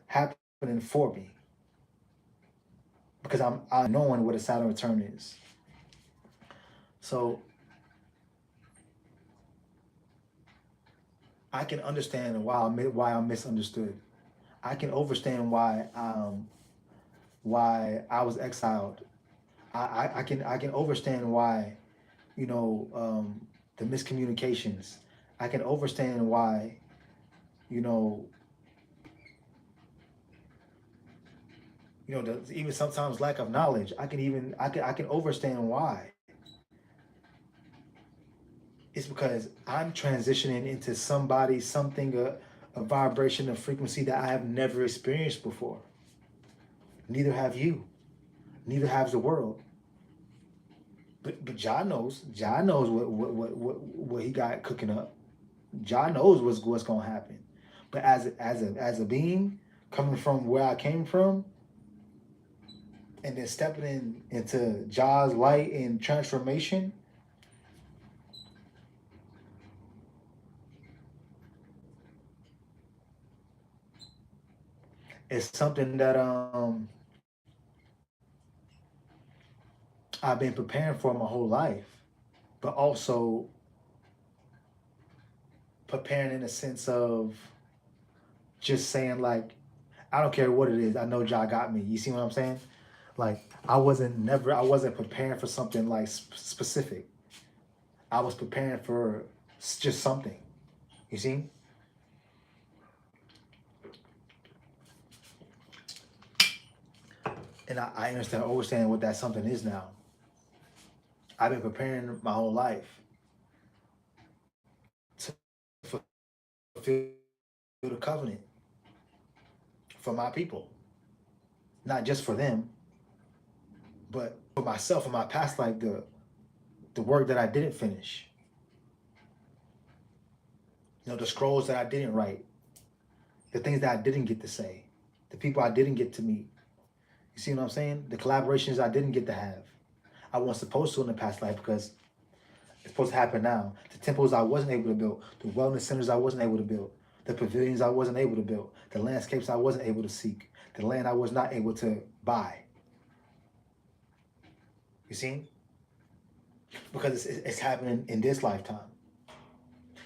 happening for me. Because I'm knowing what a Saturn return is. So I can understand why I'm misunderstood. I can understand why I was exiled. I can understand why, the miscommunications. I can understand why, even sometimes lack of knowledge. I can understand why. It's because I'm transitioning into something, a vibration, a frequency that I have never experienced before. Neither have you. Neither has the world. But Jah knows. Jah knows what he got cooking up. Jah knows what's gonna happen. But as a being coming from where I came from, and then stepping into Jah's light and transformation, It's something that I've been preparing for my whole life, but also preparing in the sense of just saying like, I don't care what it is. I know Jah got me. You see what I'm saying? Like I wasn't preparing for something like specific. I was preparing for just something. You see? And I understand what that something is now. I've been preparing my whole life to fulfill the covenant for my people, not just for them, but for myself in my past life, the work that I didn't finish, the scrolls that I didn't write, the things that I didn't get to say, the people I didn't get to meet. You see what I'm saying? The collaborations I didn't get to have. I wasn't supposed to in the past life because it's supposed to happen now. The temples I wasn't able to build, the wellness centers I wasn't able to build, the pavilions I wasn't able to build, the landscapes I wasn't able to seek, the land I was not able to buy. You see? Because it's happening in this lifetime.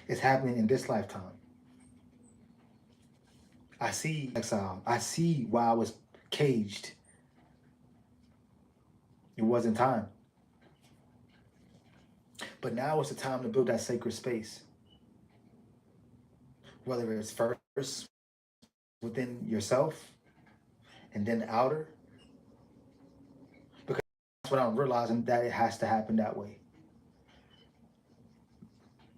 It's happening in this lifetime. I see exile. I see why I was caged. It wasn't time. But now it's the time to build that sacred space. Whether it's first within yourself and then the outer. Because that's what I'm realizing, that it has to happen that way.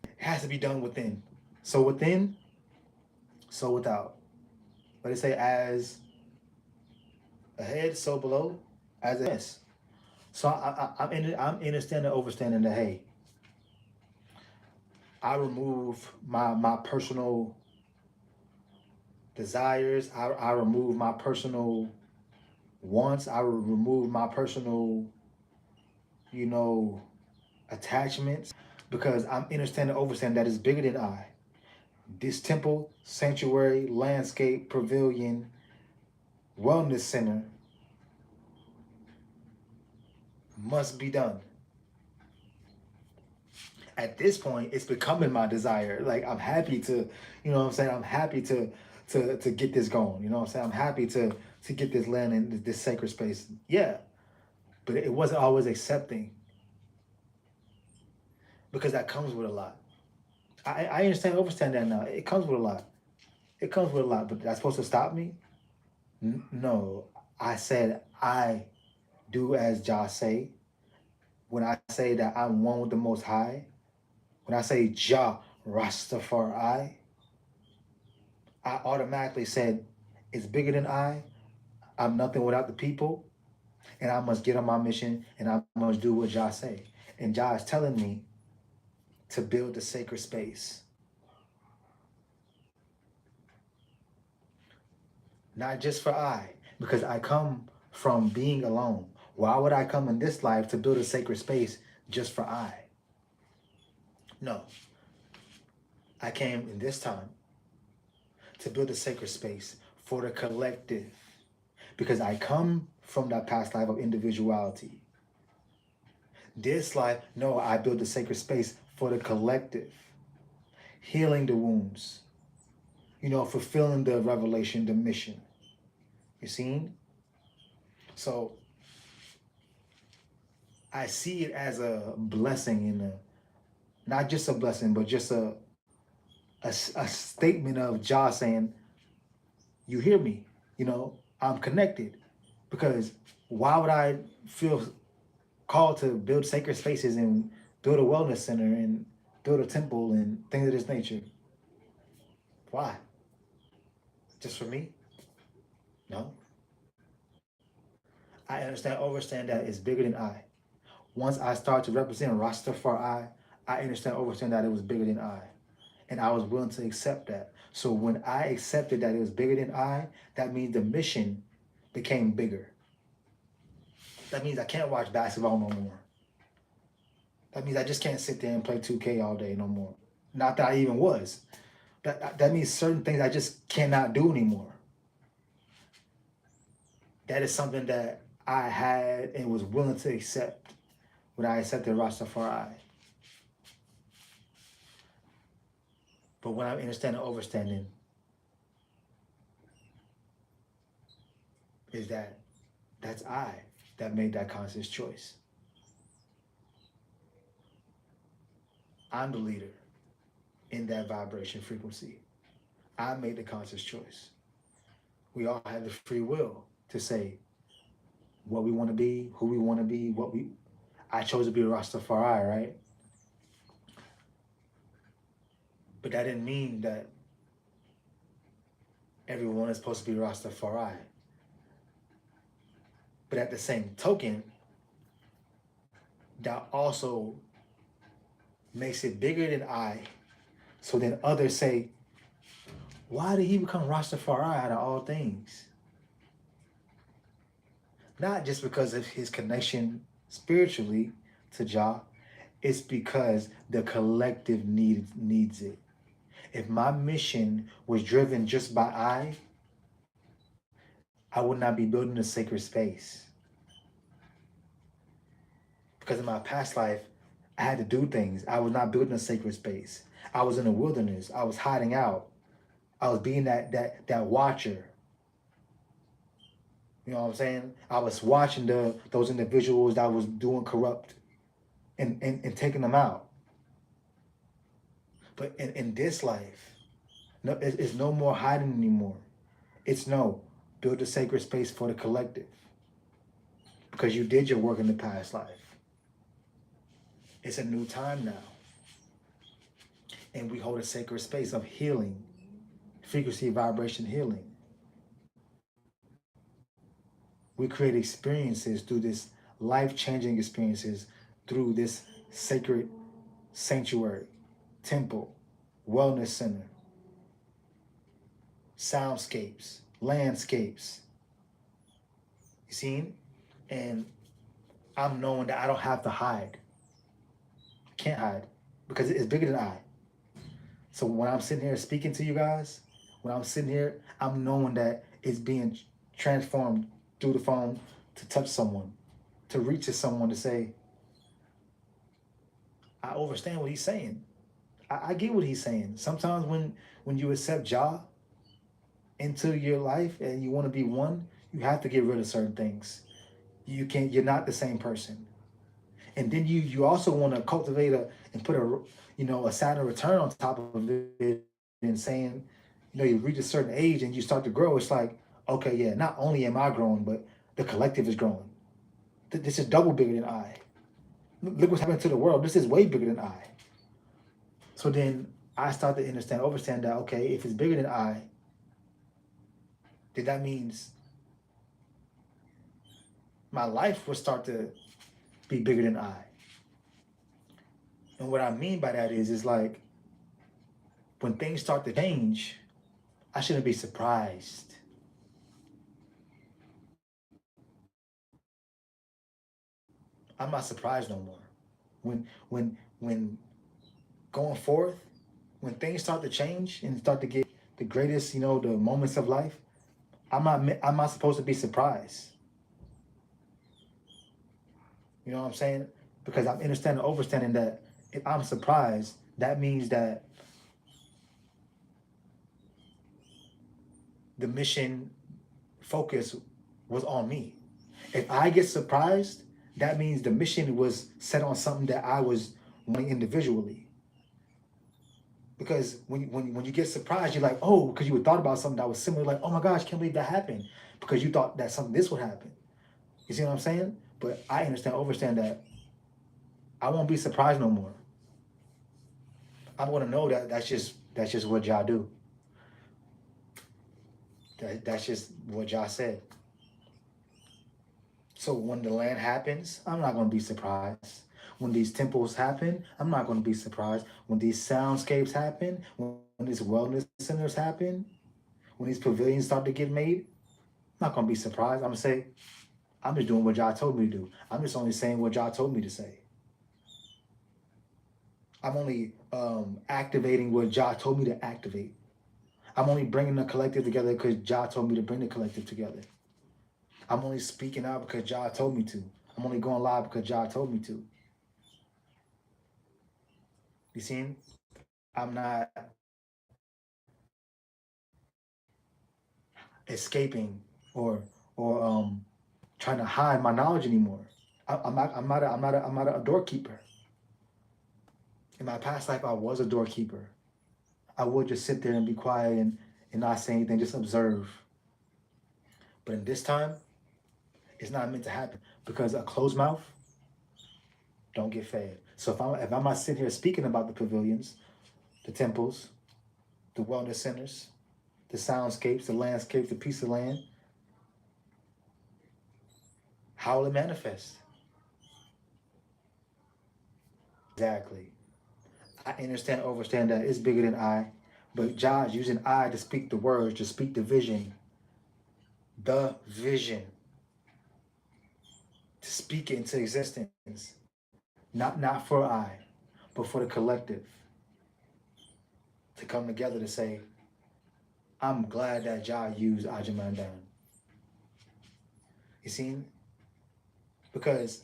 It has to be done within. So within, so without. But they say as ahead, so below, as a miss. So I'm understanding, overstanding that, hey, I remove my personal desires. I remove my personal wants. I remove my personal, attachments, because I'm understanding, overstanding that it's bigger than I. This temple, sanctuary, landscape, pavilion, wellness center must be done. At this point, it's becoming my desire. Like, I'm happy to, I'm happy to get this going. I'm happy to get this land in this sacred space. Yeah. But it wasn't always accepting, because that comes with a lot. I understand, overstand that now. It comes with a lot. It comes with a lot, but that's supposed to stop me? No. I said I do as Jah say. When I say that I'm one with the Most High, when I say Jah RASTAFARI, I automatically said it's bigger than I. I'm nothing without the people, and I must get on my mission, and I must do what Jah say. And Jah is telling me to build the sacred space. Not just for I, because I come from being alone. Why would I come in this life to build a sacred space just for I? No. I came in this time to build a sacred space for the collective, because I come from that past life of individuality. This life, no, I build a sacred space for the collective, healing the wounds, fulfilling the revelation, the mission. You see? So I see it as a blessing, not just a blessing, but just a statement of Jah saying, you hear me, I'm connected. Because why would I feel called to build sacred spaces and build a wellness center and build a temple and things of this nature? Why? Just for me? No. I understand that it's bigger than I. Once I start to represent Rastafari, I understand, overstand that it was bigger than I. And I was willing to accept that. So when I accepted that it was bigger than I, that means the mission became bigger. That means I can't watch basketball no more. That means I just can't sit there and play 2K all day no more. Not that I even was. That means certain things I just cannot do anymore. That is something that I had and was willing to accept when I accepted Rastafari. But when I understand and overstanding is that that's I that made that conscious choice. I'm the leader in that vibration frequency. I made the conscious choice. We all have the free will to say what we want to be, who we want to be, I chose to be a Rastafari, right? But that didn't mean that everyone is supposed to be Rastafari. But at the same token, that also makes it bigger than I. So then others say, why did he become Rastafari out of all things? Not just because of his connection spiritually to Jah, it's because the collective needs it. If my mission was driven just by I would not be building a sacred space. Because in my past life, I had to do things. I was not building a sacred space. I was in the wilderness. I was hiding out. I was being that watcher. You know what I'm saying? I was watching those individuals that was doing corrupt and taking them out. But in this life, no, it's no more hiding anymore. It's no, build a sacred space for the collective. Because you did your work in the past life. It's a new time now. And we hold a sacred space of healing, frequency, vibration healing. We create experiences through this life-changing experiences through this sacred sanctuary, temple, wellness center, soundscapes, landscapes. You see? And I'm knowing that I don't have to hide. I can't hide because it's bigger than I. So when I'm sitting here speaking to you guys, when I'm sitting here, I'm knowing that it's being transformed through the phone to touch someone, to reach to someone to say, I understand what he's saying. I get what he's saying. Sometimes when you accept Jah into your life and you want to be one, you have to get rid of certain things. You're not the same person. And then you also want to cultivate and put a Saturn return on top of it and saying, you reach a certain age and you start to grow. It's like, okay, yeah, not only am I growing, but the collective is growing. This is double bigger than I. Look what's happening to the world. This is way bigger than I. So then I start to understand that, okay, if it's bigger than I, then that means my life will start to be bigger than I. And what I mean by that is like, when things start to change, I shouldn't be surprised. I'm not surprised no more. When going forth, when things start to change and start to get the greatest, the moments of life, I'm not supposed to be surprised. You know what I'm saying? Because I'm understanding that if I'm surprised, that means that the mission focus was on me. If I get surprised, that means the mission was set on something that I was wanting individually. Because when you get surprised, you're like, oh, because you thought about something that was similar, like, oh my gosh, can't believe that happened. Because you thought that this would happen. You see what I'm saying? But I understand that I won't be surprised no more. I'm gonna know that that's just what y'all do. That's just what y'all said. So when the land happens, I'm not gonna be surprised. When these temples happen, I'm not gonna be surprised. When these soundscapes happen, when these wellness centers happen, when these pavilions start to get made, I'm not gonna be surprised. I'm gonna say, I'm just doing what y'all told me to do. I'm just only saying what y'all told me to say. I'm only activating what Jah told me to activate. I'm only bringing the collective together because Jah told me to bring the collective together. I'm only speaking out because God told me to. I'm only going live because God told me to. You see? I'm not escaping or trying to hide my knowledge anymore. I'm not a doorkeeper. In my past life, I was a doorkeeper. I would just sit there and be quiet and not say anything, just observe. But in this time, it's not meant to happen because a closed mouth don't get fed. So if I'm not sitting here speaking about the pavilions, the temples, the wellness centers, the soundscapes, the landscapes, the piece of land, how will it manifest? Exactly. I understand, overstand that it's bigger than I, but God's using I to speak the words, to speak the vision, to speak it into existence. Not for I, but for the collective to come together to say, I'm glad that Jah used Ajamandan. You see? Because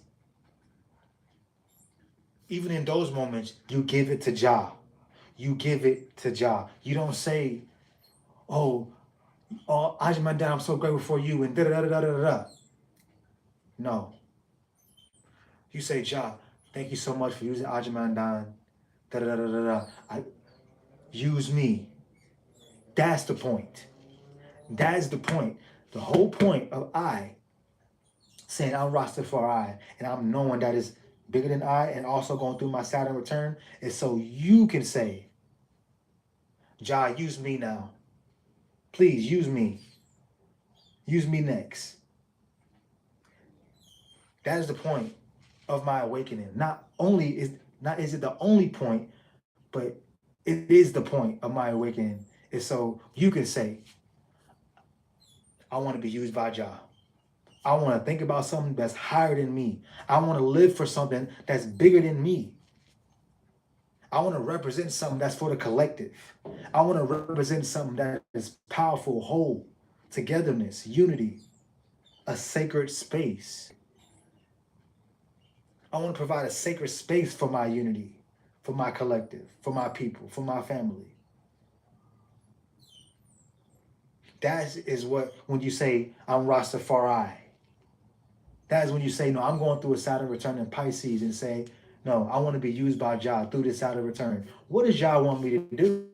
even in those moments, you give it to Jah. You give it to Jah. You don't say, oh, Ajamandan, I'm so grateful for you, and da da da da da da. No. You say, Jah, thank you so much for using Ajamandan, da da da da da. Use me. That's the point. That is the point. The whole point of I saying I'm Rastafari and I'm knowing that it's bigger than I and also going through my Saturn return is so you can say, Jah, use me now. Please use me. Use me next. That is the point of my awakening. Not is it the only point, but it is the point of my awakening. Is so you can say, I want to be used by Jah. I want to think about something that's higher than me. I want to live for something that's bigger than me. I want to represent something that's for the collective. I want to represent something that is powerful, whole, togetherness, unity, a sacred space. I want to provide a sacred space for my unity, for my collective, for my people, for my family. That is what, when you say, I'm Rastafari, that is when you say, no, I'm going through a Saturn return in Pisces and say, no, I want to be used by Jah through this Saturn return. What does Jah want me to do?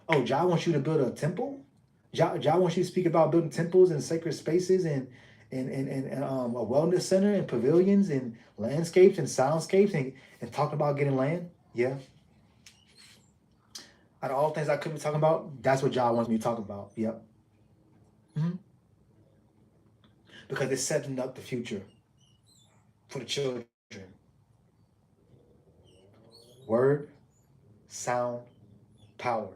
Oh, Jah wants you to build a temple? Jah wants you to speak about building temples and sacred spaces and a wellness center and pavilions and landscapes and soundscapes and talking about getting land? Yeah. Out of all things I could be talking about, that's what Jah wants me to talk about. Yep. Mm-hmm. Because it's setting up the future for the children. Word, sound, power.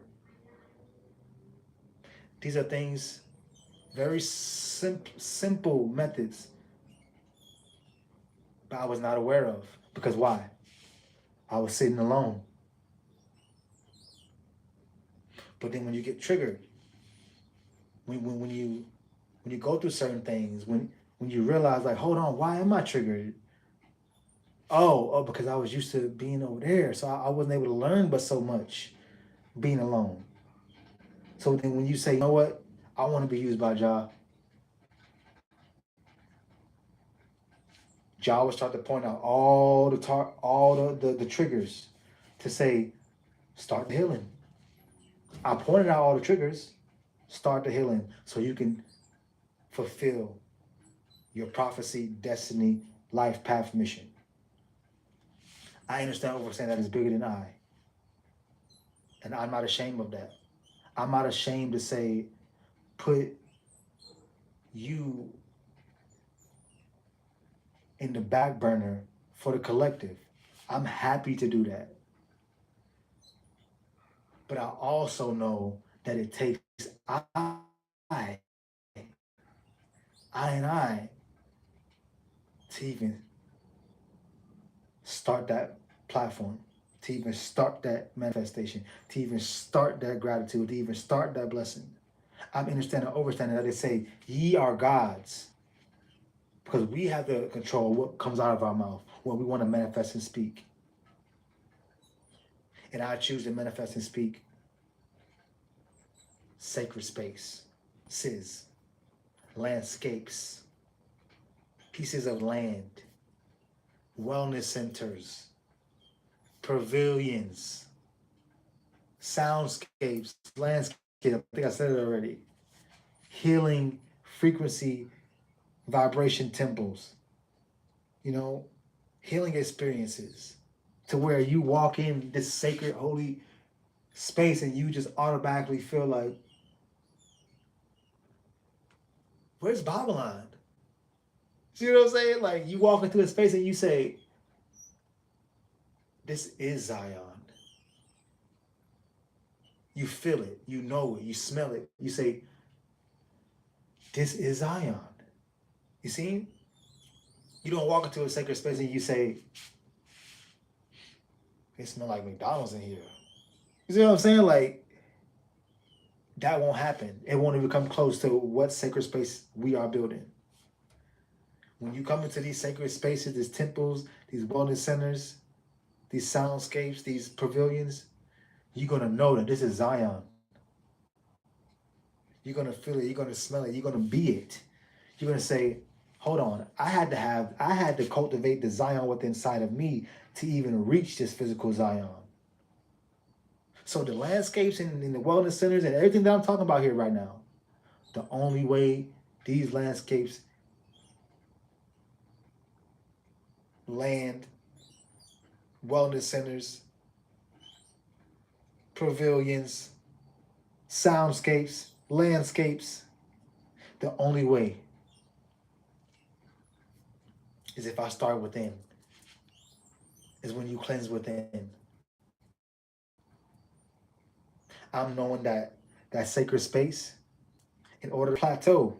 These are things, very simple methods, but I was not aware of. Because why? I was sitting alone. But then when you get triggered, when you go through certain things, when you realize like, hold on, why am I triggered? Oh, because I was used to being over there, so I wasn't able to learn but so much being alone. So then when you say, you know what, I want to be used by Jah, Jah will start to point out all the triggers to say, start the healing. I pointed out all the triggers, start the healing so you can fulfill your prophecy, destiny, life path mission. I understand overstanding that is bigger than I. And I'm not ashamed of that. I'm not ashamed to say, put you in the back burner for the collective. I'm happy to do that. But I also know that it takes I and I to even start that platform, to even start that manifestation, to even start that gratitude, to even start that blessing. I'm understanding, overstanding that they say, ye are gods. Because we have the control of what comes out of our mouth when we want to manifest and speak. And I choose to manifest and speak sacred space, landscapes, pieces of land, wellness centers, pavilions, soundscapes, landscapes. I think I said it already. Healing frequency vibration temples, healing experiences, to where you walk in this sacred, holy space and you just automatically feel like, where's Babylon? See what I'm saying? Like, you walk into a space and you say, this is Zion. You feel it, you know it, you smell it. You say, this is Zion. You see? You don't walk into a sacred space and you say, it smells like McDonald's in here. You see what I'm saying? Like, that won't happen. It won't even come close to what sacred space we are building. When you come into these sacred spaces, these temples, these wellness centers, these soundscapes, these pavilions, you're going to know that this is Zion. You're going to feel it. You're going to smell it. You're going to be it. You're going to say, hold on, I had to cultivate the Zion within inside of me to even reach this physical Zion. So the landscapes and the wellness centers and everything that I'm talking about here right now, the only way these landscapes, land, wellness centers, pavilions, soundscapes, landscapes, the only way is if I start within, is when you cleanse within. I'm knowing that sacred space, in order to plateau,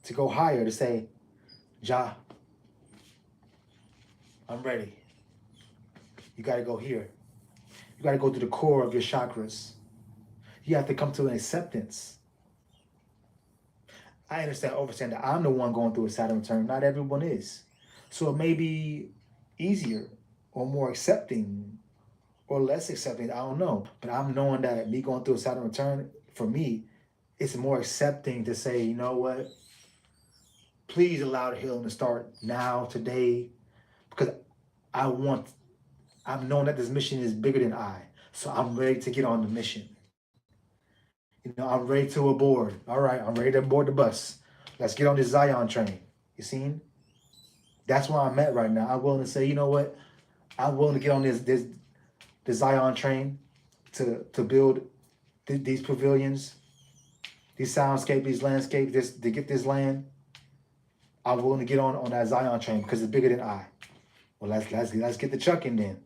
to go higher, to say, Jah, I'm ready. You got to go here. You got to go to the core of your chakras. You have to come to an acceptance. I understand that I'm the one going through a Saturn return. Not everyone is. So it may be easier or more accepting or less accepting. I don't know. But I'm knowing that me going through a Saturn return, for me, it's more accepting to say, you know what? Please allow the healing to start now, today, because I'm knowing that this mission is bigger than I. So I'm ready to get on the mission. I'm ready to aboard. All right, I'm ready to board the bus. Let's get on this Zion train. You seen? That's where I'm at right now. I'm willing to say, you know what? I'm willing to get on this Zion train to build these pavilions, these soundscapes, these landscapes, to get this land. I'm willing to get on that Zion train because it's bigger than I. Well, let's get the trucking then.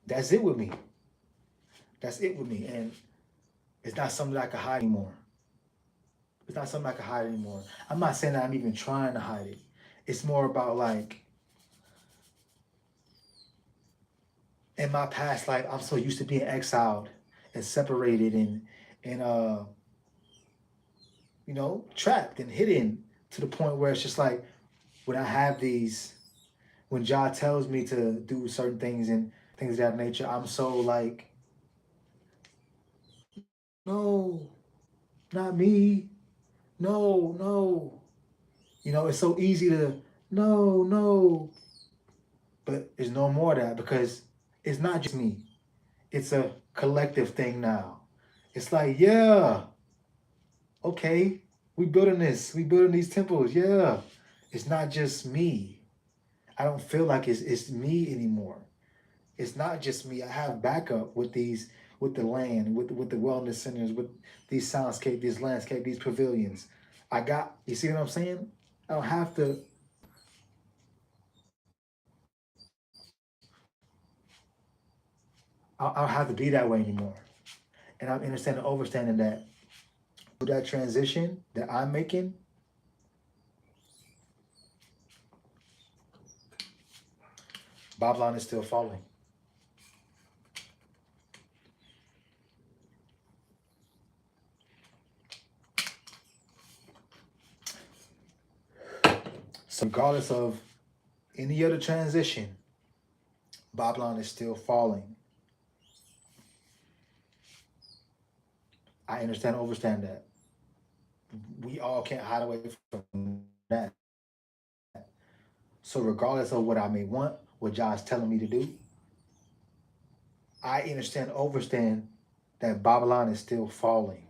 That's it with me. That's it with me. And it's not something that I can hide anymore. It's not something I can hide anymore. I'm not saying that I'm even trying to hide it. It's more about, like, in my past life, I'm so used to being exiled and separated and trapped and hidden, to the point where it's just like, when I have these, when Jah tells me to do certain things and things of that nature, I'm so like, no, not me. No, no. It's so easy to, no, no. But there's no more of that, because it's not just me. It's a collective thing now. It's like, yeah, okay, we building this. We building these temples. Yeah. It's not just me. I don't feel like it's me anymore. It's not just me. I have backup with the land, with the wellness centers, with these soundscape, these landscape, these pavilions. You see what I'm saying? I don't have to. I don't have to be that way anymore. And I'm understanding that with that transition that I'm making, Babylon is still falling. So regardless of any other transition, Babylon is still falling. I understand, understand that. We all can't hide away from that. So regardless of what I may want, what God's telling me to do, I understand, understand that Babylon is still falling.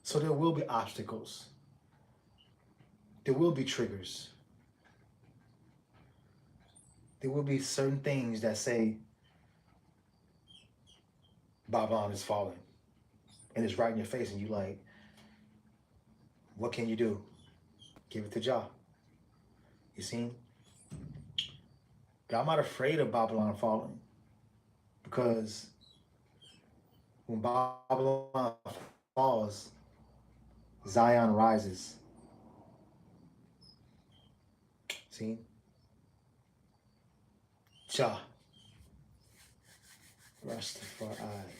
So there will be obstacles. There will be triggers. There will be certain things that say Babylon is falling. And it's right in your face and you like, what can you do? Give it to Jah. You see? But I'm not afraid of Babylon falling. Because when Babylon falls, Zion rises. See? Jah. Rastafari.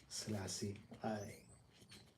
Selassie. I.